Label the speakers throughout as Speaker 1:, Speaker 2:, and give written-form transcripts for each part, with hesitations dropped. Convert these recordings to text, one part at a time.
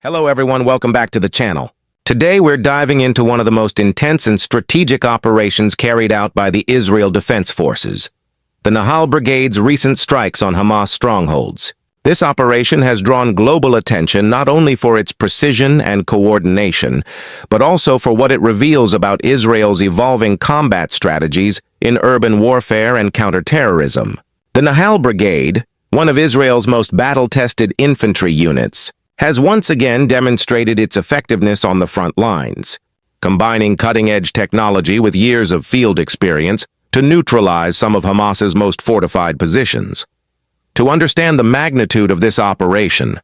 Speaker 1: Hello everyone, welcome back to the channel. Today we're diving into one of the most intense and strategic operations carried out by the Israel Defense Forces, the Nahal Brigade's recent strikes on Hamas strongholds. This operation has drawn global attention not only for its precision and coordination, but also for what it reveals about Israel's evolving combat strategies in urban warfare and counterterrorism. The Nahal Brigade, one of Israel's most battle-tested infantry units, has once again demonstrated its effectiveness on the front lines, combining cutting-edge technology with years of field experience to neutralize some of Hamas's most fortified positions. To understand the magnitude of this operation,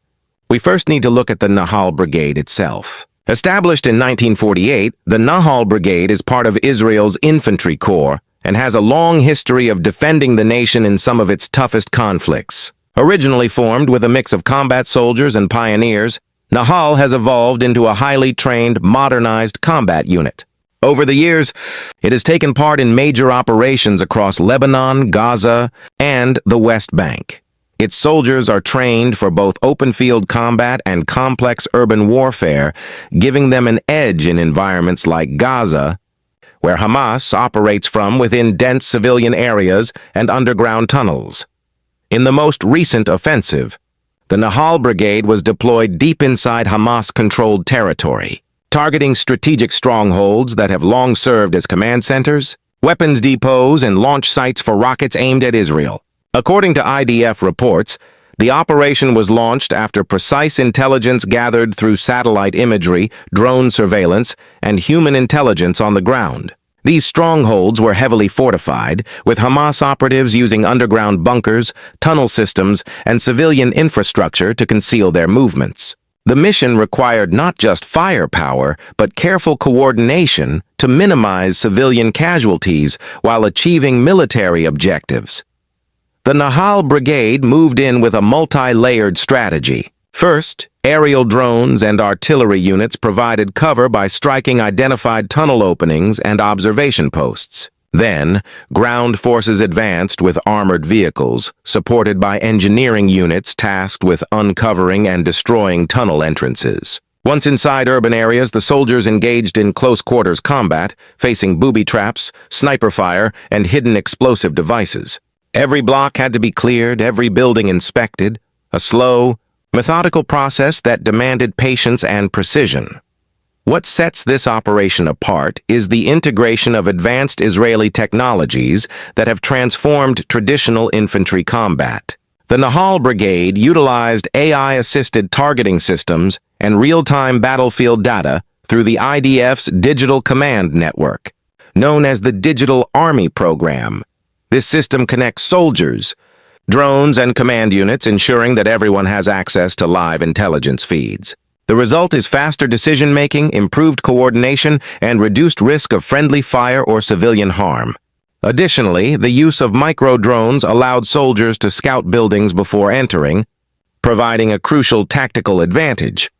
Speaker 1: we first need to look at the Nahal Brigade itself. Established in 1948, the Nahal Brigade is part of Israel's infantry corps and has a long history of defending the nation in some of its toughest conflicts. Originally formed with a mix of combat soldiers and pioneers, Nahal has evolved into a highly trained, modernized combat unit. Over the years, it has taken part in major operations across Lebanon, Gaza, and the West Bank. Its soldiers are trained for both open-field combat and complex urban warfare, giving them an edge in environments like Gaza, where Hamas operates from within dense civilian areas and underground tunnels. In the most recent offensive, the Nahal Brigade was deployed deep inside Hamas-controlled territory, targeting strategic strongholds that have long served as command centers, weapons depots, and launch sites for rockets aimed at Israel. According to IDF reports, the operation was launched after precise intelligence gathered through satellite imagery, drone surveillance, and human intelligence on the ground. These strongholds were heavily fortified, with Hamas operatives using underground bunkers, tunnel systems, and civilian infrastructure to conceal their movements. The mission required not just firepower, but careful coordination to minimize civilian casualties while achieving military objectives. The Nahal Brigade moved in with a multi-layered strategy. First, aerial drones and artillery units provided cover by striking identified tunnel openings and observation posts. Then, ground forces advanced with armored vehicles, supported by engineering units tasked with uncovering and destroying tunnel entrances. Once inside urban areas, the soldiers engaged in close-quarters combat, facing booby traps, sniper fire, and hidden explosive devices. Every block had to be cleared, every building inspected, a slow, methodical process that demanded patience and precision. What sets this operation apart is the integration of advanced Israeli technologies that have transformed traditional infantry combat. The Nahal Brigade utilized AI-assisted targeting systems and real-time battlefield data through the IDF's Digital Command Network, known as the Digital Army Program. This system connects soldiers, drones, and command units, ensuring that everyone has access to live intelligence feeds. The result is faster decision-making, improved coordination, and reduced risk of friendly fire or civilian harm. Additionally, the use of micro-drones allowed soldiers to scout buildings before entering, providing a crucial tactical advantage.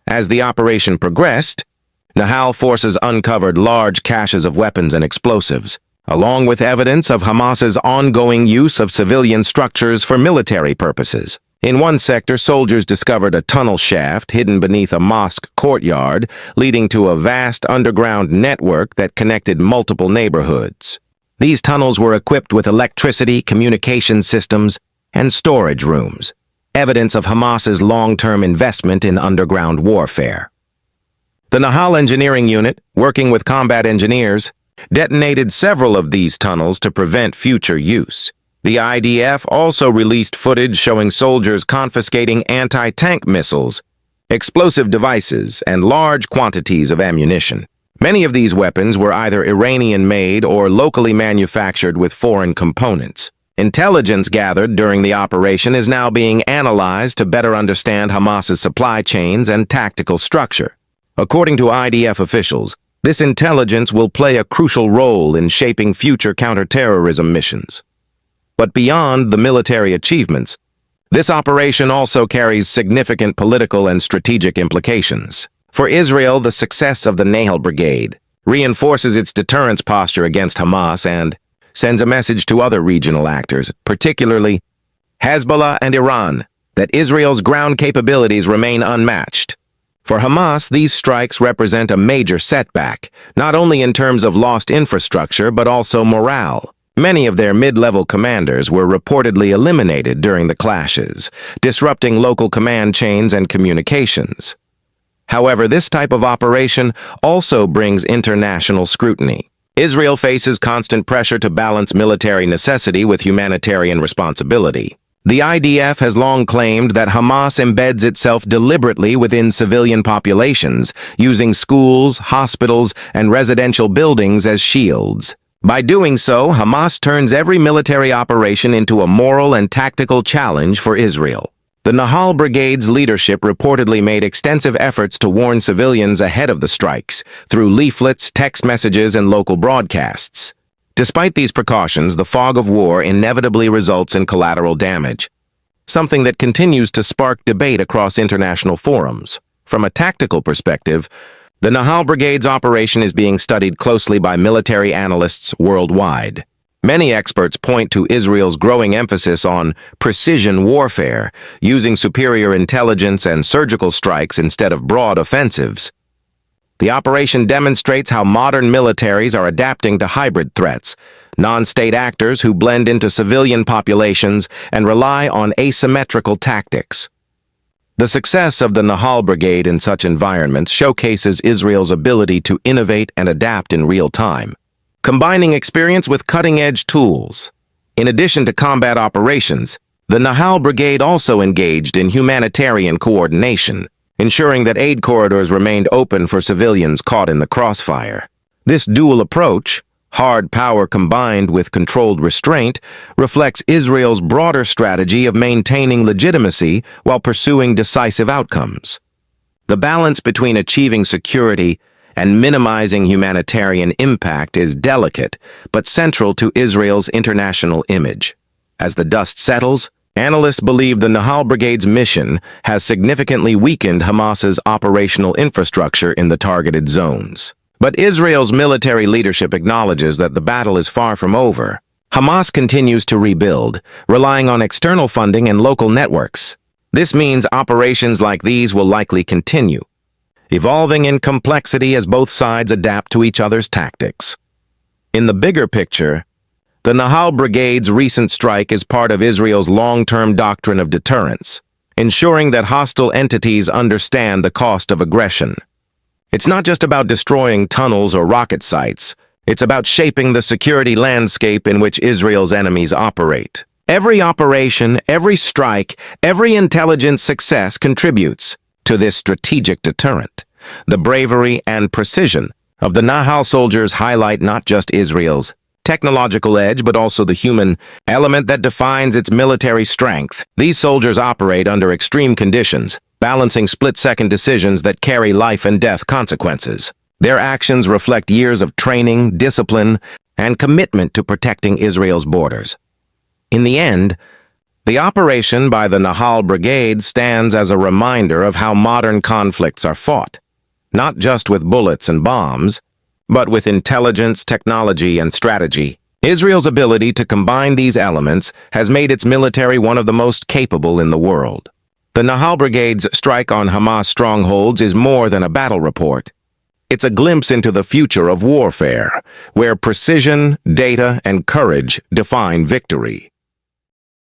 Speaker 1: As the operation progressed, Nahal forces uncovered large caches of weapons and explosives, along with evidence of Hamas's ongoing use of civilian structures for military purposes. In one sector, soldiers discovered a tunnel shaft hidden beneath a mosque courtyard, leading to a vast underground network that connected multiple neighborhoods. These tunnels were equipped with electricity, communication systems, and storage rooms, evidence of Hamas's long-term investment in underground warfare. The Nahal Engineering Unit, working with combat engineers, detonated several of these tunnels to prevent future use. The IDF also released footage showing soldiers confiscating anti-tank missiles, explosive devices, and large quantities of ammunition. Many of these weapons were either Iranian-made or locally manufactured with foreign components. Intelligence gathered during the operation is now being analyzed to better understand Hamas's supply chains and tactical structure. According to IDF officials, this intelligence will play a crucial role in shaping future counterterrorism missions. But beyond the military achievements, this operation also carries significant political and strategic implications. For Israel, the success of the Nahal Brigade reinforces its deterrence posture against Hamas and sends a message to other regional actors, particularly Hezbollah and Iran, that Israel's ground capabilities remain unmatched. For Hamas, these strikes represent a major setback, not only in terms of lost infrastructure but also morale. Many of their mid-level commanders were reportedly eliminated during the clashes, disrupting local command chains and communications. However, this type of operation also brings international scrutiny. Israel faces constant pressure to balance military necessity with humanitarian responsibility. The IDF has long claimed that Hamas embeds itself deliberately within civilian populations, using schools, hospitals, and residential buildings as shields. By doing so, Hamas turns every military operation into a moral and tactical challenge for Israel. The Nahal Brigade's leadership reportedly made extensive efforts to warn civilians ahead of the strikes, through leaflets, text messages, and local broadcasts. Despite these precautions, the fog of war inevitably results in collateral damage, something that continues to spark debate across international forums. From a tactical perspective, the Nahal Brigade's operation is being studied closely by military analysts worldwide. Many experts point to Israel's growing emphasis on precision warfare, using superior intelligence and surgical strikes instead of broad offensives. The operation demonstrates how modern militaries are adapting to hybrid threats, non-state actors who blend into civilian populations and rely on asymmetrical tactics. The success of the Nahal Brigade in such environments showcases Israel's ability to innovate and adapt in real time, combining experience with cutting-edge tools. In addition to combat operations, the Nahal Brigade also engaged in humanitarian coordination, ensuring that aid corridors remained open for civilians caught in the crossfire. This dual approach, hard power combined with controlled restraint, reflects Israel's broader strategy of maintaining legitimacy while pursuing decisive outcomes. The balance between achieving security and minimizing humanitarian impact is delicate, but central to Israel's international image. As the dust settles, analysts believe the Nahal Brigade's mission has significantly weakened Hamas's operational infrastructure in the targeted zones. But Israel's military leadership acknowledges that the battle is far from over. Hamas continues to rebuild, relying on external funding and local networks. This means operations like these will likely continue, evolving in complexity as both sides adapt to each other's tactics. In the bigger picture, the Nahal Brigade's recent strike is part of Israel's long-term doctrine of deterrence, ensuring that hostile entities understand the cost of aggression. It's not just about destroying tunnels or rocket sites. It's about shaping the security landscape in which Israel's enemies operate. Every operation, every strike, every intelligence success contributes to this strategic deterrent. The bravery and precision of the Nahal soldiers highlight not just Israel's technological edge, but also the human element that defines its military strength. These soldiers operate under extreme conditions, balancing split-second decisions that carry life and death consequences. Their actions reflect years of training, discipline, and commitment to protecting Israel's borders. In the end, the operation by the Nahal Brigade stands as a reminder of how modern conflicts are fought, not just with bullets and bombs, but with intelligence, technology, and strategy. Israel's ability to combine these elements has made its military one of the most capable in the world. The Nahal Brigade's strike on Hamas strongholds is more than a battle report. It's a glimpse into the future of warfare, where precision, data, and courage define victory.